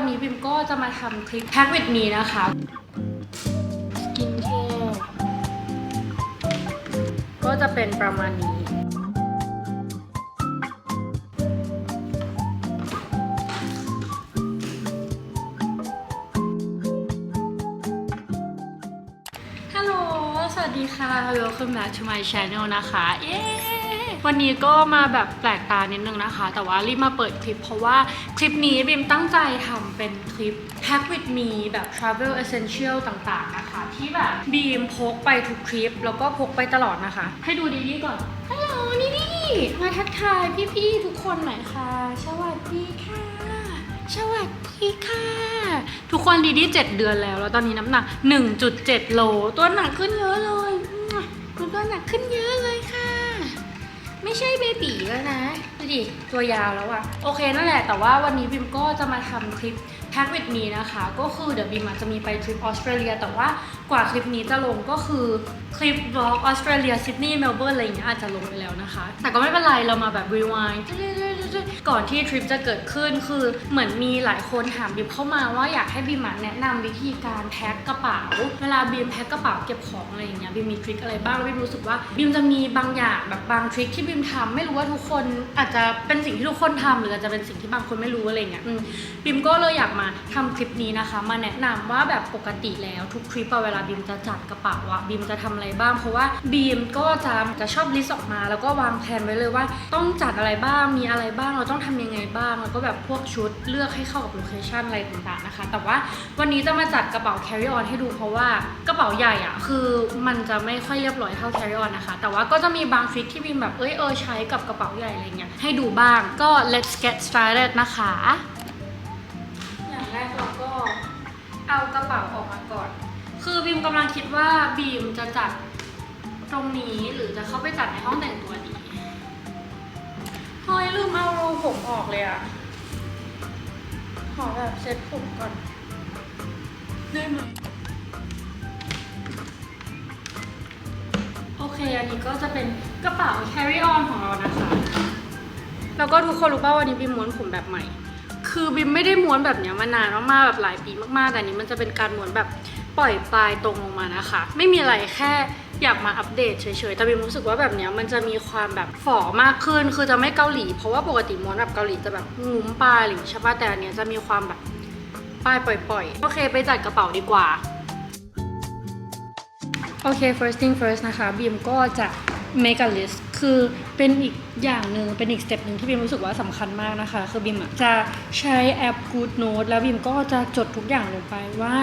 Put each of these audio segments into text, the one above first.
วันนี้บิมก็จะมาทำคลิป Pack with me นะคะสกินแคร์ก็จะเป็นประมาณนี้ฮัลโหลสวัสดีค่ะ Welcome back to my channel นะคะเย้วันนี้ก็มาแบบแปลกตานิดนึงนะคะแต่ว่ารีบมาเปิดคลิปเพราะว่าคลิปนี้บิมตั้งใจทำเป็นคลิป Pack with me แบบ travel essential ต่างๆนะคะที่แบบบีมพกไปทุกทริปแล้วก็พกไปตลอดนะคะให้ดูดีๆก่อนฮัลโหลนี่มาทักทายพี่ๆทุกคนหน่อยค่ะสวัสดีค่ะสวัสดีค่ะทุกคนดีๆ7 เดือนแล้วตอนนี้น้ำหนัก 1.7 โลตัวหนักขึ้นเยอะเลยตัวหนักขึ้นเยอะเลยค่ะไม่ใช่เบบีแล้วนะดูดิตัวยาวแล้วอะโอเคนั่นแหละแต่ว่าวันนี้บิมก็จะมาทำคลิป Pack with me นะคะก็คือเดี๋ยวบิมจะมีไปทริปออสเตรเลียแต่ว่ากว่าคลิปนี้จะลงก็คือคลิปบล็อกออสเตรเลียซิดนีย์เมลเบิร์นอะไรอย่างเงี้ยอาจจะลงไปแล้วนะคะแต่ก็ไม่เป็นไรเรามาแบบรีไวน์ก่อนที่ทริปจะเกิดขึ้นคือเหมือนมีหลายคนถามบิมเข้ามาว่าอยากให้บิมแนะนำวิธีการแพ็คกระเป๋าเวลาบิมแพ็คกระเป๋าเก็บของอะไรอย่างเงี้ยบิมมีทริคอะไรบ้างบิมรู้สึกว่าบิมจะมีบางอย่างแบบบางทริคที่บิมทำไม่รู้ว่าทุกคนอาจจะเป็นสิ่งที่ทุกคนทำหรืออาจจะเป็นสิ่งที่บางคนไม่รู้อะไรเงี้ยบิมก็เลยอยากมาทำคลิปนี้นะคะมาแนะนำว่าแบบปกติแล้วทุกทริปเวลาบิมจะจัดกระเป๋าอะบิมจะทำอะไรบ้างเพราะว่าบิมก็จะชอบลิสต์ออกมาแล้วก็วางแผนไว้เลยว่าต้องจัดอะไรบ้างมีอะไรบ้างเราต้องทำยังไงบ้างแล้วก็แบบพวกชุดเลือกให้เข้ากับโลเคชั่นอะไรต่างๆนะคะแต่ว่าวันนี้จะมาจัดกระเป๋า carry on ให้ดูเพราะว่ากระเป๋าใหญ่อะคือมันจะไม่ค่อยเรียบร้อยเท่า carry on นะคะแต่ว่าก็จะมีบางทริคที่บิมแบบใช้กับกระเป๋าใหญ่อะไรเงี้ยให้ดูบ้างก็ let's get started นะคะอย่างแรกเราก็เอากระเป๋าออกมาก่อนคือบิมกำลังคิดว่าบิมจะจัดตรงนี้หรือจะเข้าไปจัดในห้องแต่งตัวดีเฮ้ยลืมเอารูผมออกเลยอะขอแบบเซ็ตผมก่อนได้ไหมโอเคอันนี้ก็จะเป็นกระเป๋า carry on ของเรานะคะแล้วก็ทุกคนรู้ป่าววันนี้บิมม้วนผมแบบใหม่คือบิมไม่ได้ม้วนแบบนี้มานานมากๆแบบหลายปีมากๆแต่อันนี้มันจะเป็นการม้วนแบบปล่อยปลายตรงลงมานะคะไม่มีอะไรแค่อยากมาอัปเดตเฉยๆแต่บิมรู้สึกว่าแบบนี้มันจะมีความแบบฝ่อมากขึ้นคือจะไม่เกาหลีเพราะว่าปกติม้วนแบบเกาหลีจะแบบงุ้มปลายหรือใช่ป่ะแต่อันนี้จะมีความแบบปลายปล่อยๆโอเคไปจัดกระเป๋าดีกว่าโอเค first thing first นะคะบีมก็จะ make a list คือเป็นอีกอย่างหนึ่งเป็นอีกสเต็ปหนึ่งที่บีมรู้สึกว่าสำคัญมากนะคะคือบีมจะใช้แอป Good Note แล้วบีมก็จะจดทุกอย่างลงไปว่า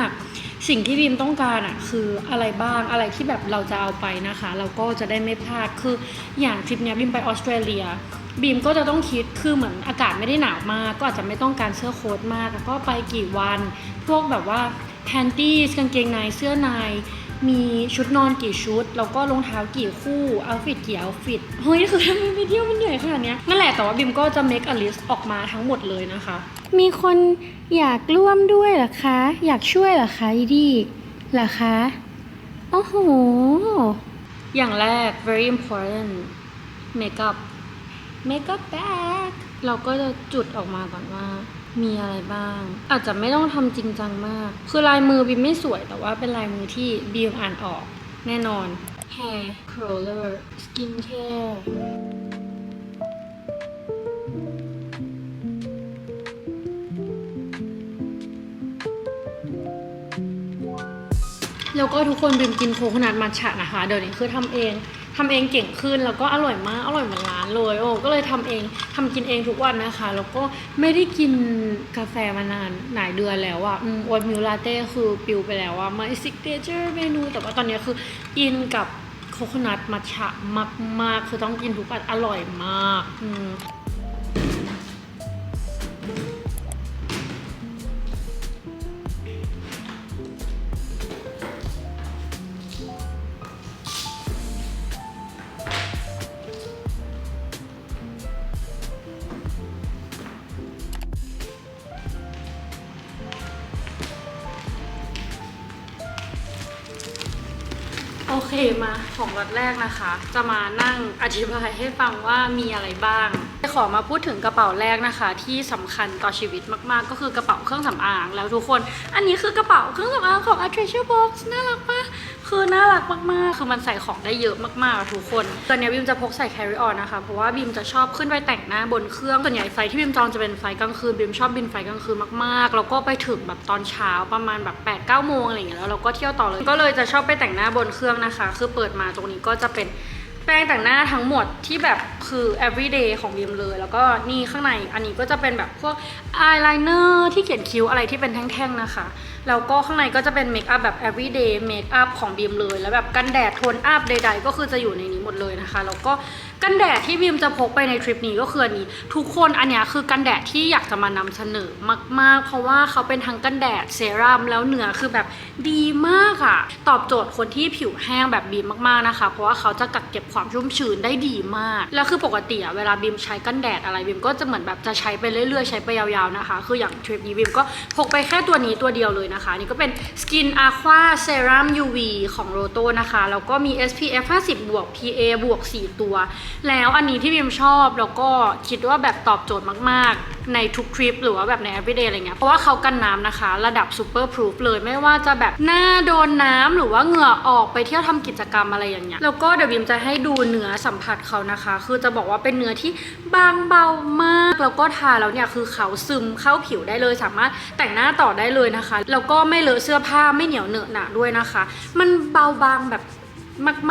สิ่งที่บีมต้องการคืออะไรบ้างอะไรที่แบบเราจะเอาไปนะคะเราก็จะได้ไม่พลาดคืออย่างทริปเนี้ยบีมไปออสเตรเลียบีมก็จะต้องคิดคือเหมือนอากาศไม่ได้หนาวมากก็อาจจะไม่ต้องการเสื้อโค้ทมากแล้วก็ไปกี่วันพวกแบบว่าแพนตี้กางเกงในเสื้อในมีชุดนอนกี่ชุดแล้วก็รองเท้ากี่คู่เอาท์ฟิตกี่เอาท์ฟิตเฮ้ยคือทำวิดีโอมันเหนื่อยขนาดนี้นั่นแหละแต่ว่าบิมก็จะ make a list ออกมาทั้งหมดเลยนะคะมีคนอยากร่วมด้วยเหรอคะอยากช่วยเหรอคะดีเหรอคะโอ้โหอย่างแรก very important makeup bag เราก็จะจุดออกมาก่อนว่ามีอะไรบ้างอาจจะไม่ต้องทำจริงจังมากคือลายมือบิมไม่สวยแต่ว่าเป็นลายมือที่บิมอ่านออกแน่นอน hair curler skin care แล้วก็ทุกคนบิมกินโคโคนัทมัทฉะนะคะเดี๋ยวนี้คือทำเองเก่งขึ้นแล้วก็อร่อยมากอร่อยเหมือนร้านเลยก็เลยทำกินเองทุกวันนะคะแล้วก็ไม่ได้กินกาแฟมานานหลายเดือนแล้วโอ๊ตมิลลาเต้คือปิวไปแล้วmy signature เมนูแต่ว่าตอนนี้คืออินกับโคโคนัทมัทฉะมากๆคือต้องกินทุกวันอร่อยมากโอเคมาของวัดแรกนะคะจะมานั่งอธิบายให้ฟังว่ามีอะไรบ้าง ขอมาพูดถึงกระเป๋าแรกนะคะที่สำคัญต่อชีวิตมากๆก็คือกระเป๋าเครื่องสำอางแล้วทุกคนอันนี้คือกระเป๋าเครื่องสำอางของ A Treasure Box น่ารักปะคือน่ารักมากๆคือมันใส่ของได้เยอะมากๆทุกคนตอนนี้บิมจะพกใส่ carry on นะคะเพราะว่าบิมจะชอบขึ้นไปแต่งหน้าบนเครื่องส่วนใหญ่ไฟที่บิมจองจะเป็นไฟกลางคืนบิมชอบบินไฟกลางคืนมากๆแล้วก็ไปถึงแบบตอนเช้าประมาณแบบ 8-9 โมงอะไรอย่างเงี้ยแล้วเราก็เที่ยวต่อเลยก็เลยจะชอบไปแต่งหน้าบนเครื่องนะคะคือเปิดมาตรงนี้ก็จะเป็นแปรงแต่งหน้าทั้งหมดที่แบบคือ everyday ของบิมเลยแล้วก็นี่ข้างในอันนี้ก็จะเป็นแบบพวก eyeliner ที่เขียนคิ้วอะไรที่เป็นแท่งๆนะคะแล้วก็ข้างในก็จะเป็นเมคอัพแบบ everyday เมคอัพของบิมเลยแล้วแบบกันแดดโทนอัพใดๆก็คือจะอยู่ในนี้หมดเลยนะคะแล้วก็กันแดดที่บิมจะพกไปในทริปนี้ก็คืออันนี้ทุกคนอันนี้คือกันแดดที่อยากจะมานำเสนอมากๆเพราะว่าเขาเป็นทั้งกันแดดเซรั่มแล้วเนื้อคือแบบดีมากอะตอบโจทย์คนที่ผิวแห้งแบบบิมมากๆนะคะเพราะว่าเขาจะกักเก็บความชุ่มชื้นได้ดีมากแล้วคือปกติอะเวลาบิมใช้กันแดดอะไรบิมก็จะเหมือนแบบจะใช้ไปเรื่อยๆใช้ไปยาวๆนะคะคืออย่างทริปนี้บิมก็พกไปแค่ตัวนี้ตัวเดียวเลยนะคะนี่ก็เป็น Skin Aqua Serum UV ของ Roto นะคะแล้วก็มี SPF 50 บวก PA บวก 4 ตัวแล้วอันนี้ที่บิมชอบแล้วก็คิดว่าแบบตอบโจทย์มากๆในทุกทริปหรือว่าแบบใน everyday อะไรเงี้ยเพราะว่าเขากันน้ำนะคะระดับ super proof เลยไม่ว่าจะแบบหน้าโดนน้ำหรือว่าเหงื่อออกไปเที่ยวทำกิจกรรมอะไรอย่างเงี้ยแล้วก็เดี๋ยวบิมจะให้ดูเนื้อสัมผัสเขานะคะคือจะบอกว่าเป็นเนื้อที่บางเบามากแล้วก็ทาแล้วเนี่ยคือเขาซึมเข้าผิวได้เลยสามารถแต่งหน้าต่อได้เลยนะคะแล้วก็ไม่เลอะเสื้อผ้าไม่เหนียวเหนอะหนะด้วยนะคะมันเบาบางแบบ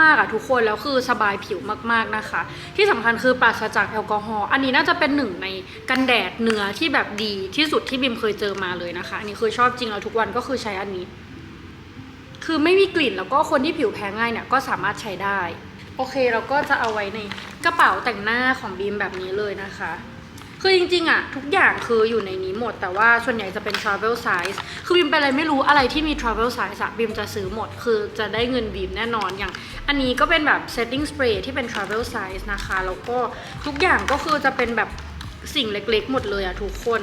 มากๆอะทุกคนแล้วคือสบายผิวมากๆนะคะที่สำคัญคือปราศจากแอลกอฮอล์อันนี้น่าจะเป็นหนึ่งในกันแดดเนื้อที่แบบดีที่สุดที่บิมเคยเจอมาเลยนะคะอันนี้คือชอบจริงแล้วทุกวันก็คือใช้อันนี้คือไม่มีกลิ่นแล้วก็คนที่ผิวแพ้ง่ายเนี่ยก็สามารถใช้ได้โอเคเราก็จะเอาไว้ในกระเป๋าแต่งหน้าของบิมแบบนี้เลยนะคะคือจริงๆอะทุกอย่างคืออยู่ในนี้หมดแต่ว่าส่วนใหญ่จะเป็น travel size คือบิมเป็นอะไรไม่รู้อะไรที่มี travel size อะบิมจะซื้อหมดคือจะได้เงินบิมแน่นอนอย่างอันนี้ก็เป็นแบบ setting spray ที่เป็น travel size นะคะแล้วก็ทุกอย่างก็คือจะเป็นแบบสิ่งเล็กๆหมดเลยอะทุกคน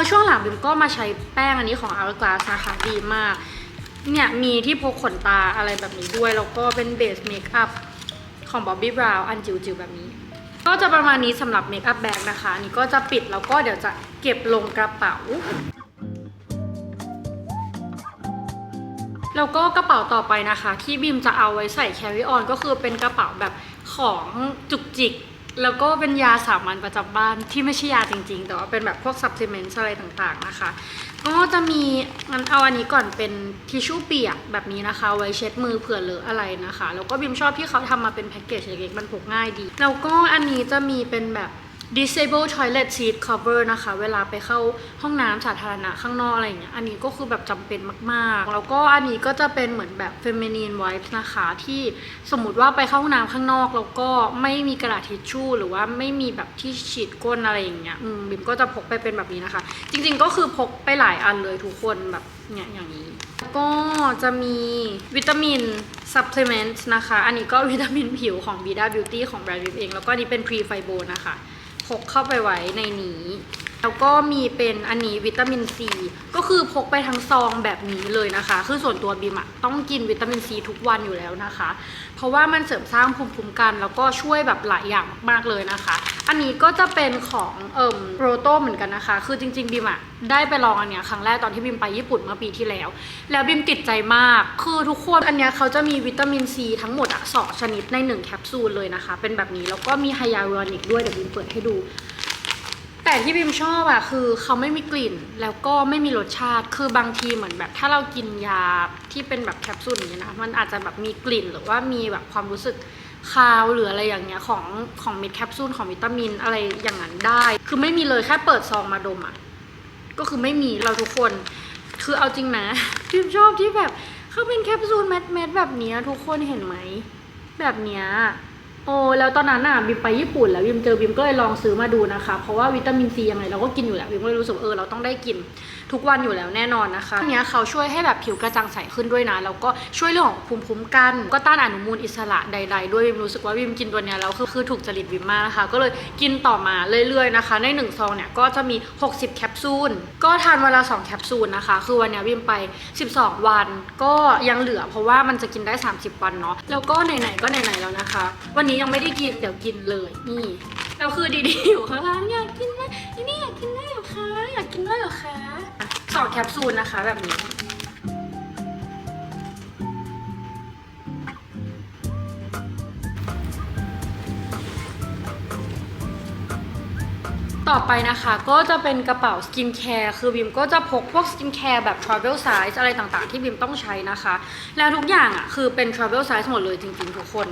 ช่วงหลังบิมก็มาใช้แป้งอันนี้ของ Hourglass นะคะดีมากเนี่ยมีที่พกขนตาอะไรแบบนี้ด้วยแล้วก็เป็นเบสเมคอัพของ Bobbi Brown อันจิ๋วๆแบบนี้ก็จะประมาณนี้สำหรับเมคอัพแบ็กนะคะนี่ก็จะปิดแล้วก็เดี๋ยวจะเก็บลงกระเป๋าแล้วก็กระเป๋าต่อไปนะคะที่บิมจะเอาไว้ใส่ carry on ก็คือเป็นกระเป๋าแบบของจุกจิกแล้วก็เป็นยาสามัญประจำบ้านที่ไม่ใช่ยาจริงๆแต่ว่าเป็นแบบพวก supplement อะไรต่างๆนะคะก็จะมีงั้นเอาอันนี้ก่อนเป็นทิชชู่เปียกแบบนี้นะคะไว้เช็ดมือเผื่อเลอะอะไรนะคะแล้วก็บิมชอบที่เขาทำมาเป็นแพ็กเกจเล็กๆมันพกง่ายดีแล้วก็อันนี้จะมีเป็นแบบ disable toilet seat cover นะคะเวลาไปเข้าห้องน้ำสาธารณะข้างนอกอะไรอย่างเงี้ยอันนี้ก็คือแบบจำเป็นมากๆแล้วก็อันนี้ก็จะเป็นเหมือนแบบ feminine wipes นะคะที่สมมุติว่าไปเข้าห้องน้ำข้างนอกแล้วก็ไม่มีกระดาษทิชชู่หรือว่าไม่มีแบบที่ฉีดก้นอะไรอย่างเงี้ยบิมก็จะพกไปเป็นแบบนี้นะคะจริงๆก็คือพกไปหลายอันเลยทุกคนแบบเนี่ยอย่างนี้แล้วก็จะมีวิตามิน supplement นะคะอันนี้ก็วิตามินผิวของ Vida Beauty ของแบรนด์บิมเองแล้วก็นี่เป็น pre fibo นะคะพกเข้าไปไว้ในนี้แล้วก็มีเป็นอันนี้วิตามินซีก็คือพกไปทั้งซองแบบนี้เลยนะคะคือส่วนตัวบิมอะต้องกินวิตามินซีทุกวันอยู่แล้วนะคะเพราะว่ามันเสริมสร้างภูมิคุ้มกันแล้วก็ช่วยแบบหลายอย่างมากๆเลยนะคะอันนี้ก็จะเป็นของโรโต้เหมือนกันนะคะคือจริงๆบิมอะได้ไปลองอันเนี้ยครั้งแรกตอนที่บิมไปญี่ปุ่นเมื่อปีที่แล้วบิมติดใจมากคือทุกคนอันเนี้ยเขาจะมีวิตามินซีทั้งหมดอะ2 ชนิดใน1แคปซูลเลยนะคะเป็นแบบนี้แล้วก็มีไฮยาลูรอนิกด้วยเดี๋ยวบิมเปิดให้ดูแต่ที่บิมชอบอะคือเขาไม่มีกลิ่นแล้วก็ไม่มีรสชาติคือบางทีเหมือนแบบถ้าเรากินยาที่เป็นแบบแคปซูลอย่างเงี้ยนะมันอาจจะแบบมีกลิ่นหรือว่ามีแบบความรู้สึกคาวหรืออะไรอย่างเงี้ยของเม็ดแคปซูลของวิตามินอะไรอย่างนั้นได้คือไม่มีเลยแค่เปิดซองมาดมอะก็คือไม่มีเราทุกคนคือเอาจริงนะบิมชอบที่แบบเขาเป็นแคปซูลเม็ดแบบนี้ทุกคนเห็นไหมแบบเนี้ยแล้วตอนนั้นบิมไปญี่ปุ่นแล้วบิมเจอบิมก็เลยลองซื้อมาดูนะคะเพราะว่าวิตามินซียังไงเราก็กินอยู่แล้วบิมก็เลยรู้สึกเราต้องได้กินทุกวันอยู่แล้วแน่นอนนะคะอันนี้เขาช่วยให้แบบผิวกระจ่างใสขึ้นด้วยนะแล้วก็ช่วยเรื่องของภูมิคุ้มกันก็ต้านอนุมูลอิสระใดๆด้วยบิมรู้สึกว่าบิมกินตัวเนี้ยแล้วคือถูกจริตบิมมากนะคะก็เลยกินต่อมาเรื่อยๆนะคะใน1ซองเนี่ยก็จะมี60แคปซูลก็ทานเวลา2แคปซูลนะคะคือวันนี้บิมไป12วันก็ยังเหลือเพราะว่ามันจะกินได้30วันเนาะแล้วก็ไหนๆก็ไหนๆแล้วนะคะวันนี้ยังไม่ได้กินเดี๋ยวกินเลยนี่ แล้วคือดีๆอยู่ข้างล่างอยากกินไหมนี่อยากกินได้เหรอคะอยากกินได้เหรอคะ2 แคปซูลนะคะแบบนี้ต่อไปนะคะก็จะเป็นกระเป๋าสกินแคร์คือบิมก็จะพกพวกสกินแคร์แบบ travel size อะไรต่างๆที่บิมต้องใช้นะคะแล้วทุกอย่างอ่ะคือเป็น travel size หมดเลยจริงๆทุกคน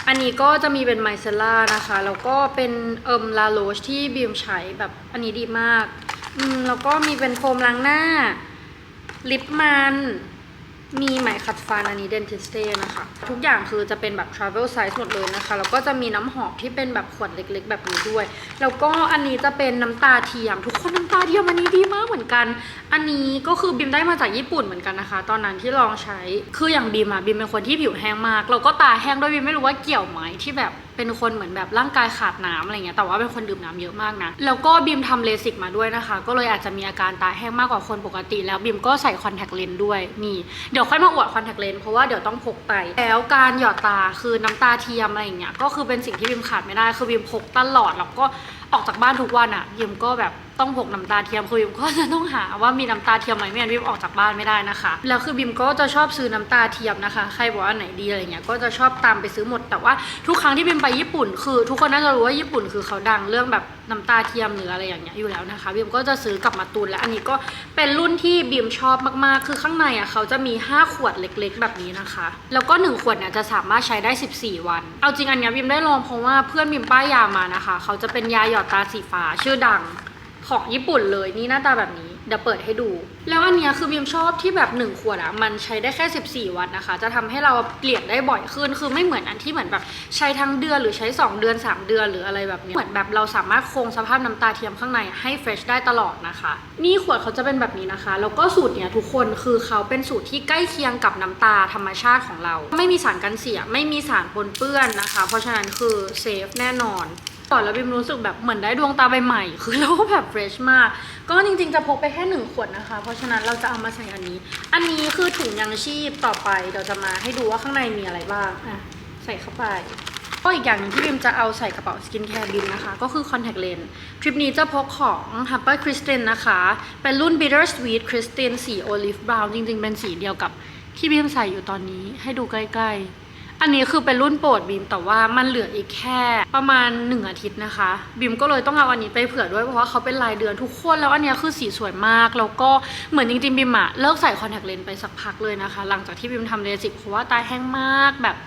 อันนี้ก็จะมีเป็นไมเซล่านะคะแล้วก็เป็นลาโรชที่บิมใช้แบบอันนี้ดีมากแล้วก็มีเป็นโฟมล้างหน้าลิปมันมีไหมขัดฟันอันนี้ Dentiste นะคะทุกอย่างคือจะเป็นแบบ travel size หมดเลยนะคะแล้วก็จะมีน้ำหอมที่เป็นแบบขวดเล็กๆแบบนี้ด้วยแล้วก็อันนี้จะเป็นน้ำตาเทียมทุกคนน้ำตาเทียมอันนี้ดีมากเหมือนกันอันนี้ก็คือบิมได้มาจากญี่ปุ่นเหมือนกันนะคะตอนนั้นที่ลองใช้คืออย่างบิมอะบิมเป็นคนที่ผิวแห้งมากแล้วก็ตาแห้งด้วยบิมไม่รู้ว่าเกี่ยวไหมที่แบบเป็นคนเหมือนแบบร่างกายขาดน้ำอะไรเงี้ยแต่ว่าเป็นคนดื่มน้ำเยอะมากนะแล้วก็บิมทำเลสิกมาด้วยนะคะก็เลยอาจจะมีอาการตาแห้งมากกว่าคนปกติแล้วบิมก็ใส่คอนแทคเลนส์ด้วยนี่เดี๋ยวค่อยมาอวดคอนแทคเลนส์เพราะว่าเดี๋ยวต้องพกไปแล้วการหยอดตาคือน้ำตาเทียมอะไรอย่างเงี้ยก็คือเป็นสิ่งที่บิมขาดไม่ได้คือบิมพกตลอดแล้วก็ออกจากบ้านทุกวันอ่ะบิมก็แบบต้องพกน้ำตาเทียมคือบิมก็จะต้องหาว่ามีน้ำตาเทียมไหมไม่งั้นบิมออกจากบ้านไม่ได้นะคะแล้วคือบิมก็จะชอบซื้อน้ำตาเทียมนะคะใครบอกว่าไหนดีอะไรเงี้ยก็จะชอบตามไปซื้อหมดแต่ว่าทุกครั้งที่บิมไปญี่ปุ่นคือทุกคนน่าจะรู้ว่าญี่ปุ่นคือเขาดังเรื่องแบบน้ำตาเทียมหรืออะไรอย่างเงี้ยอยู่แล้วนะคะบิมก็จะซื้อกลับมาตุนและอันนี้ก็เป็นรุ่นที่บิมชอบมากๆคือข้างในอ่ะเขาจะมี5 ขวดเล็กๆแบบนี้นะคะแล้วก็1 ขวดเนี่ยจะสามารถใช้ได้14 วันเอาจริงอันเนี้ยบิมได้ลองเพราะว่าเพื่อนบิมป้ายยามานะคะเขาจะเป็นยาหยอดตาสีฟ้าชื่อดังของญี่ปุ่นเลยนี่หน้าตาแบบนี้เดี๋ยวเปิดให้ดูแล้วอันเนี้ยคือบิมชอบที่แบบ1 ขวดอะมันใช้ได้แค่14 วันนะคะจะทำให้เราเปลี่ยนได้บ่อยขึ้นคือไม่เหมือนอันที่เหมือนแบบใช้ทั้งเดือนหรือใช้2 เดือน3 เดือนหรืออะไรแบบนี้เหมือนแบบเราสามารถคงสภาพน้ำตาเทียมข้างในให้เฟรชได้ตลอดนะคะนี่ขวดเขาจะเป็นแบบนี้นะคะแล้วก็สูตรเนี้ยทุกคนคือเขาเป็นสูตรที่ใกล้เคียงกับน้ำตาธรรมชาติของเราไม่มีสารกันเสียไม่มีสารปนเปื้อนนะคะเพราะฉะนั้นคือเซฟแน่นอนก่อนแล้วบิมรู้สึกแบบเหมือนได้ดวงตาใบใหม่คือเราแบบเฟรชมากก็จริงๆจะพกไปแค่1 ขวดนะคะเพราะฉะนั้นเราจะเอามาใส่อันนี้คือถุงยังชีพต่อไปเดี๋ยวจะมาให้ดูว่าข้างในมีอะไรบ้างอ่ะใส่เข้าไปก็อีกอย่างนึงที่บิมจะเอาใส่กระเป๋าสกินแคร์บิมนะคะก็คือคอนแทคเลนส์ทริปนี้จะพกของ Harper Kristen นะคะเป็นรุ่น Bitter Sweet Kristen สี Olive Brown จริงๆเป็นสีเดียวกับที่บิมใส่อยู่ตอนนี้ให้ดูใกล้ๆอันนี้คือเป็นรุ่นโปรดบิมแต่ว่ามันเหลืออีกแค่ประมาณ1 อาทิตย์นะคะบิมก็เลยต้องเอาอันนี้ไปเผื่อด้วยเพราะว่าเขาเป็นรายเดือนทุกคนแล้วอันนี้คือสีสวยมากแล้วก็เหมือนจริงๆบิมอะเลิกใส่คอนแทคเลนส์ไปสักพักเลยนะคะหลังจากที่บิมทำเลสิกเพราะว่าตาแห้งมากแบบ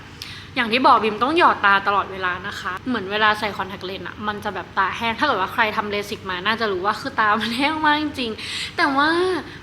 อย่างที่บอกบิมต้องหยอดตาตลอดเวลานะคะเหมือนเวลาใส่คอนแทคเลนส์อะมันจะแบบตาแห้งถ้าเกิดว่าใครทำเลสิกมาน่าจะรู้ว่าคือตามันแห้งมากจริงๆแต่ว่า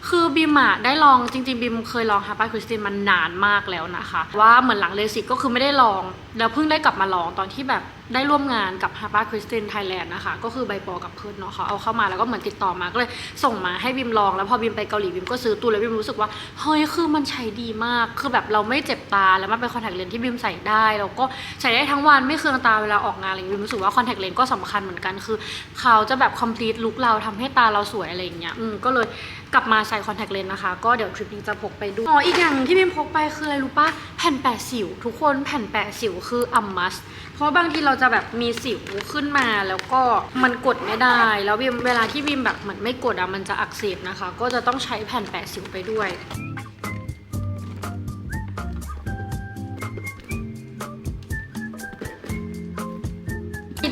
คือบิมอะได้ลองจริงๆบิมเคยลอง Harper Kristen มันนานมากแล้วนะคะว่าเหมือนหลังเลสิกก็คือไม่ได้ลองแล้วเพิ่งได้กลับมาลองตอนที่แบบได้ร่วมงานกับ Harper Kristen Thailand นะคะก็คือใบปอกับเพิร์ดเนาะเขาเอาเข้ามาแล้วก็เหมือนติดต่อมาก็เลยส่งมาให้บิมลองแล้วพอบิมไปเกาหลีบิมก็ซื้อตัวแล้วบิมรู้สึกว่าเฮ้ยคือมันใช้ดีมากคือแบบเราไม่เจ็บตาแล้วมันเป็นคอนแทคเลนส์ที่บิมใส่ได้แล้วก็ใส่ได้ทั้งวันไม่เคืองตาเวลาออกงานอะไรอย่างเงี้ยบิมรู้สึกว่าคอนแทคเลนส์ก็สำคัญเหมือนกันคือเขาจะแบบ complete look เราทำให้ตาเราสวยอะไรอย่างเงี้ยก็เลยกลับมาใส่คอนแทคเลนส์นะคะก็เดี๋ยวทริปนี้จะพกไปดูอีกอย่างที่บิมพกไปคืออะไรรู้ป่ะแผ่นแปะสิวทุกคนแผ่นแปะสิวคืออัมมัสเพราะบางทีเราจะแบบมีสิวขึ้นมาแล้วก็มันกดไม่ได้แล้วบิมเวลาที่บิมแบบเหมือนไม่กดอะมันจะอักเสบนะคะก็จะต้องใช้แผ่นแปะสิวไปด้วย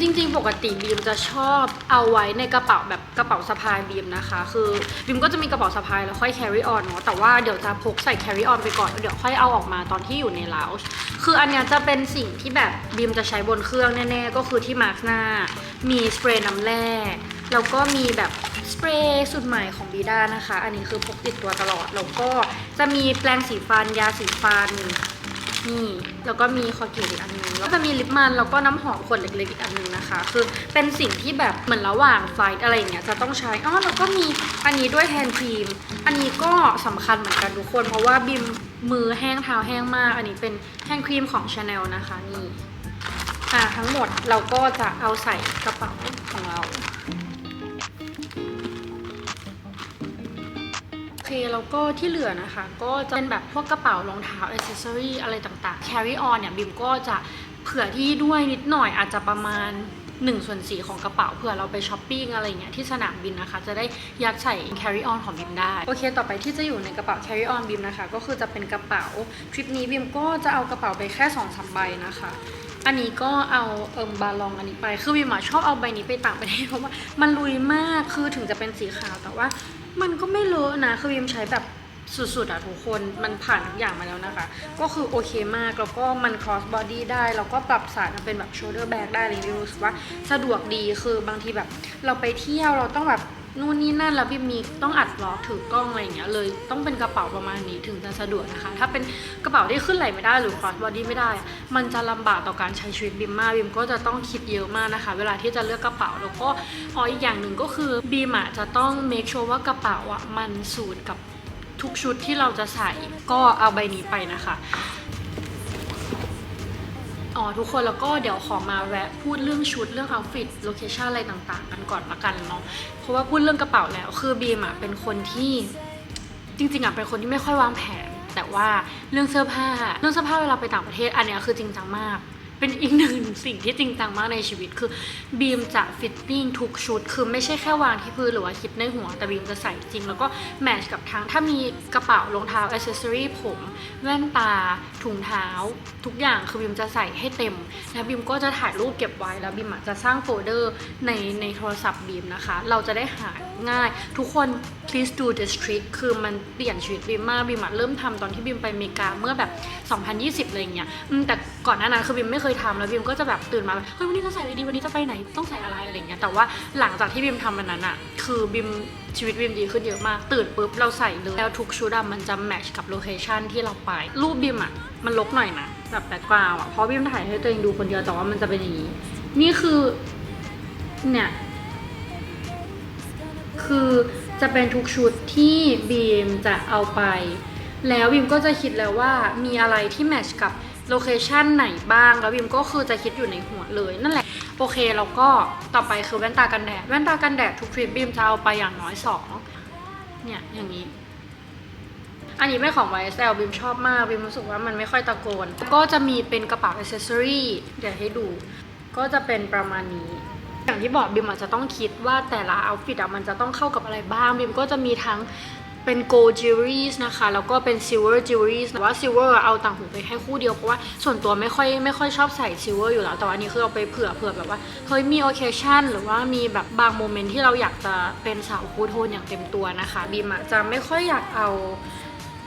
จริงๆปกติบีมจะชอบเอาไว้ในกระเป๋าแบบกระเป๋าสะพายบีมนะคะคือบีมก็จะมีกระเป๋าสะพายแล้วค่อย carry on เนาะแต่ว่าเดี๋ยวจะพกใส่ carry on ไปก่อนแล้วเดี๋ยวค่อยเอาออกมาตอนที่อยู่ใน lounge คืออันเนี้ยจะเป็นสิ่งที่แบบบีมจะใช้บนเครื่องแน่ๆก็คือที่มาร์คหน้ามีสเปรย์น้ำแร่แล้วก็มีแบบสเปรย์สูตรใหม่ของบีด้านะคะอันนี้คือพกติดตัวตลอดแล้วก็จะมีแปรงสีฟันยาสีฟันนี่แล้วก็มีคอเกตอีกอันนึงแล้วจะมีลิปมันแล้วก็น้ำหอมขวดเล็กๆอีกอันนึงนะคะคือเป็นสิ่งที่แบบเหมือนระหว่างไฟล์อะไรอย่างเงี้ยจะต้องใช้แล้วก็มีอันนี้ด้วยแฮนด์ครีมอันนี้ก็สำคัญเหมือนกันทุกคนเพราะว่าบิมมือแห้งเท้าแห้งมากอันนี้เป็นแฮนด์ครีมของ Chanel นะคะนี่ทั้งหมดเราก็จะเอาใส่กระเป๋าของเราโอเคแล้วก็ที่เหลือนะคะก็จะเป็นแบบพวกกระเป๋ารองเท้า accessory อะไรต่างๆ carry on เนี่ยบิมก็จะเผื่อที่ด้วยนิดหน่อยอาจจะประมาณ 1/4ของกระเป๋าเผื่อเราไปช้อปปิ้งอะไรเงี้ยที่สนามบินนะคะจะได้ยัดใส่ carry on ของบิมได้โอเคต่อไปที่จะอยู่ในกระเป๋า carry on บิมนะคะก็คือจะเป็นกระเป๋าทริปนี้บิมก็จะเอากระเป๋าไปแค่ 2-3 ใบนะคะอันนี้ก็เอาบาลองอันนี้ไปคือบิมชอบเอาใบนี้ไปต่างประเทศเพราะว่ามันลุยมากคือถึงจะเป็นสีขาวแต่ว่ามันก็ไม่เลอะนะคือบิมใช้แบบสุดๆทุกคนมันผ่านทุกอย่างมาแล้วนะคะก็คือโอเคมากแล้วก็มัน cross body ได้แล้วก็ปรับสายเป็นแบบ shoulder bag ได้เลยรู้สึกว่าสะดวกดีคือบางทีแบบเราไปเที่ยวเราต้องแบบนู่นนี่นั่นแล้วพี่มีต้องอัดบล็อกถือกล้องอะไรอย่างเงี้ยเลยต้องเป็นกระเป๋าประมาณนี้ถึงจะสะดวกนะคะถ้าเป็นกระเป๋าที่ขึ้นไหล่ไม่ได้หรือ cross body ไม่ได้มันจะลำบากต่อการใช้ชีวิตบิมมากบิมก็จะต้องคิดเยอะมากนะคะเวลาที่จะเลือกกระเป๋าแล้วก็อีกอย่างหนึ่งก็คือบิมจะต้อง make sure ว่ากระเป๋ามันสูทกับทุกชุดที่เราจะใส่ก็เอาใบนี้ไปนะคะทุกคนแล้วก็เดี๋ยวขอมาแวะพูดเรื่องชุดเรื่องเอาท์ฟิตโลเคชั่นอะไรต่างๆกันก่อนละกันเนาะเพราะว่าพูดเรื่องกระเป๋าแล้วคือบีมเป็นคนที่จริงๆเป็นคนที่ไม่ค่อยวางแผนแต่ว่าเรื่องเสื้อผ้าเวลาไปต่างประเทศอันเนี้ยคือจริงจังมากเป็นอีกหนึ่งสิ่งที่จริงจังมากในชีวิตคือบีมจะฟิตติ้งทุกชุดคือไม่ใช่แค่วางที่พื้นหรือว่าคิดในหัวแต่บีมจะใส่จริงแล้วก็แมทช์กับทั้งถ้ามีกระเป๋ารองเท้าอิสเซอรี่ผมแว่นตาถุงเท้าทุกอย่างคือบีมจะใส่ให้เต็มแล้วบีมก็จะถ่ายรูปเก็บไว้แล้วบีมจะสร้างโฟลเดอร์ในโทรศัพท์บีมนะคะเราจะได้หาง่ายทุกคน please do this trick คือมันเปลี่ยนชีวิตบีมมากบีมเริ่มทำตอนที่บีมไปอเมริกาเมื่อแบบ2020อะไรเงี้ยแต่ก่อนหน้านั้นคือบีมไม่เคยทำแล้วบีมก็จะแบบตื่นมาแบบเฮ้ยวันนี้จะใส่อะไรดีวันนี้จะไปไหนต้องใส่อะไรอะไรเงี้ยแต่ว่าหลังจากที่บีมทำวันนั้นคือบีมชีวิตบีมดีขึ้นเยอะมากตื่นปุ๊บเราใส่เลยแล้วทุกชุดมันจะแมทช์กับโลเคชั่นที่เราไปรูปบีมมันลกหน่อยนะแบบแบ็คกราวด์เพราะบีมถ่ายให้ตัวเองดูคนเดียวแต่ว่ามันจะเป็นอย่างนี้นี่คือเนี่ยคือจะเป็นทุกชุดที่บีมจะเอาไปแล้วบีมก็จะคิดแล้วว่ามีอะไรที่แมทช์กับโลเคชันไหนบ้างแล้วบิมก็คือจะคิดอยู่ในหัวเลยนั่นแหละโอเคแล้วก็ต่อไปคือแว่นตากันแดดทุกทริปบิมจะเอาไปอย่างน้อย2เนี่ยอย่างนี้อันนี้เป็นของ YSL บิมชอบมากบิมรู้สึกว่ามันไม่ค่อยตะโกนก็จะมีเป็นกระเป๋าอิสเซอรี่เดี๋ยวให้ดูก็จะเป็นประมาณนี้อย่างที่บอกบิมจะต้องคิดว่าแต่ละเอาท์ฟิตมันจะต้องเข้ากับอะไรบ้างบิมก็จะมีทั้งเป็น gold jewelries นะคะแล้วก็เป็น silver jewelries แต่ว่า silver เอาต่างหูไปแค่คู่เดียวเพราะว่าส่วนตัวไม่ค่อยชอบใส่ silver อยู่แล้วแต่ว่าอันนี้คือเอาไปเผื่อแบบว่าเฮ้ยมี occasion หรือว่ามีแบบบางโมเมนต์ที่เราอยากจะเป็นสาวคูลโทนอย่างเต็มตัวนะคะบีมจะไม่ค่อยอยากเอา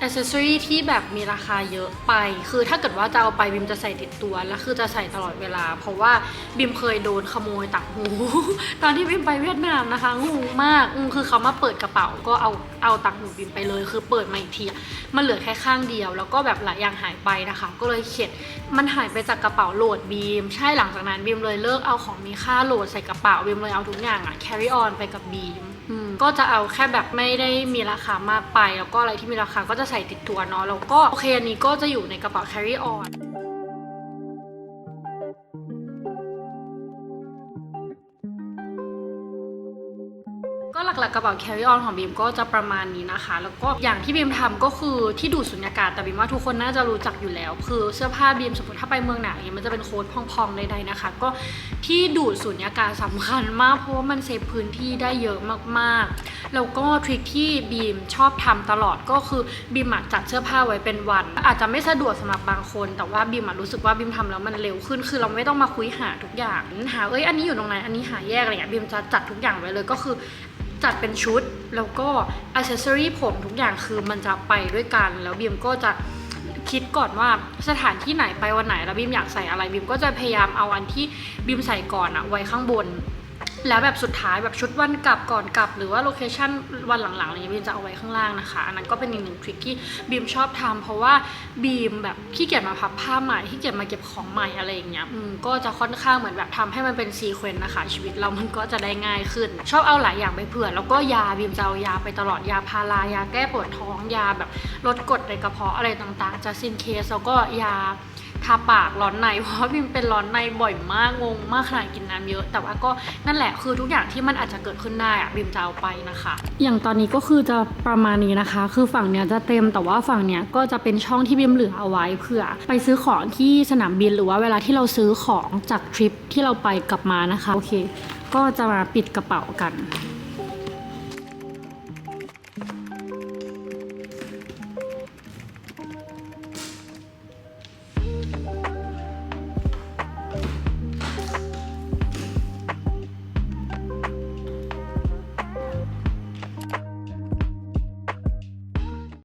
accessory ที่แบบมีราคาเยอะไปคือถ้าเกิดว่าจะเอาไปบิมจะใส่ติดตัวแล้วคือจะใส่ตลอดเวลาเพราะว่าบิมเคยโดนขโมยต่างหู ตอนที่บิมไปเวียดนามนะคะงงมากคือเขามาเปิดกระเป๋าก็เอาต่างหูบิมไปเลยคือเปิดมาอีกทีมันเหลือแค่ข้างเดียวแล้วก็แบบหลายอย่างหายไปนะคะก็เลยเข็ดมันหายไปจากกระเป๋าโหลดบีมใช่หลังจากนั้นบีมเลยเลิกเอาของมีค่าโหลดใส่กระเป๋าบีมเลยเอาทุกอย่างcarry on ไปกับบีมก็จะเอาแค่แบบไม่ได้มีราคามากไปแล้วก็อะไรที่มีราคาก็จะใส่ติดตัวเนาะแล้วก็โอเคอันนี้ก็จะอยู่ในกระเป๋า carry onก็หลักๆกระเป๋า carry on ของบีมก็จะประมาณนี้นะคะแล้วก็อย่างที่บีมทำก็คือที่ดูดสุญญากาศแต่บีมว่าทุกคนน่าจะรู้จักอยู่แล้วคือเสื้อผ้าบีมสมมติถ้าไปเมืองไหนมันจะเป็นโค้ทพองๆใดๆนะคะก็ที่ดูดสุญญากาศสำคัญมากเพราะว่ามันเซฟพื้นที่ได้เยอะมากๆแล้วก็ทริคที่บีมชอบทำตลอดก็คือบีมจัดเสื้อผ้าไว้เป็นวันอาจจะไม่สะดวกสำหรับบางคนแต่ว่าบีมรู้สึกว่าบีมทำแล้วมันเร็วขึ้นคือเราไม่ต้องมาคุยหาทุกอย่างหาอันนี้อยู่ตรงไหนอันนี้หาแยกอะไรอย่างเงี้ยบีมจะจัดทุกอย่างไว้เลยก็คือจัดเป็นชุดแล้วก็อิสเซอรี่ผมทุกอย่างคือมันจะไปด้วยกันแล้วบีมก็จะคิดก่อนว่าสถานที่ไหนไปวันไหนแล้วบีมอยากใส่อะไรบีมก็จะพยายามเอาอันที่บีมใส่ก่อนไว้ข้างบนแล้วแบบสุดท้ายแบบชุดวันกลับก่อนกลับหรือว่าโลเคชั่นวันหลังๆอะไรบีมจะเอาไว้ข้างล่างนะคะอันนั้นก็เป็นอีกหนึ่งทริคที่บีมชอบทำเพราะว่าบีมแบบขี้เกียจมาพับผ้าใหม่ขี้เกียจมาเก็บของใหม่อะไรอย่างเงี้ยก็จะค่อนข้างเหมือนแบบทำให้มันเป็นซีเควนต์นะคะชีวิตเรามันก็จะได้ง่ายขึ้นชอบเอาหลายอย่างไปเผื่อแล้วก็ยาบีมจะเอายาไปตลอดยาพารายาแก้ปวดท้องยาแบบลดกรดในกระเพาะอะไรต่างๆจะซินเคสแล้วก็ยา ทาปากร้อนในเพราะว่าบิมเป็นร้อนในบ่อยมากงงมากขนาดกินน้ำเยอะแต่ว่าก็นั่นแหละคือทุกอย่างที่มันอาจจะเกิดขึ้นได้อะบิมจะเอาไปนะคะอย่างตอนนี้ก็คือจะประมาณนี้นะคะคือฝั่งเนี้ยจะเต็มแต่ว่าฝั่งเนี้ยก็จะเป็นช่องที่บิมเหลือเอาไว้เผื่อไปซื้อของที่สนามบินหรือว่าเวลาที่เราซื้อของจากทริปที่เราไปกลับมานะคะโอเคก็จะมาปิดกระเป๋ากัน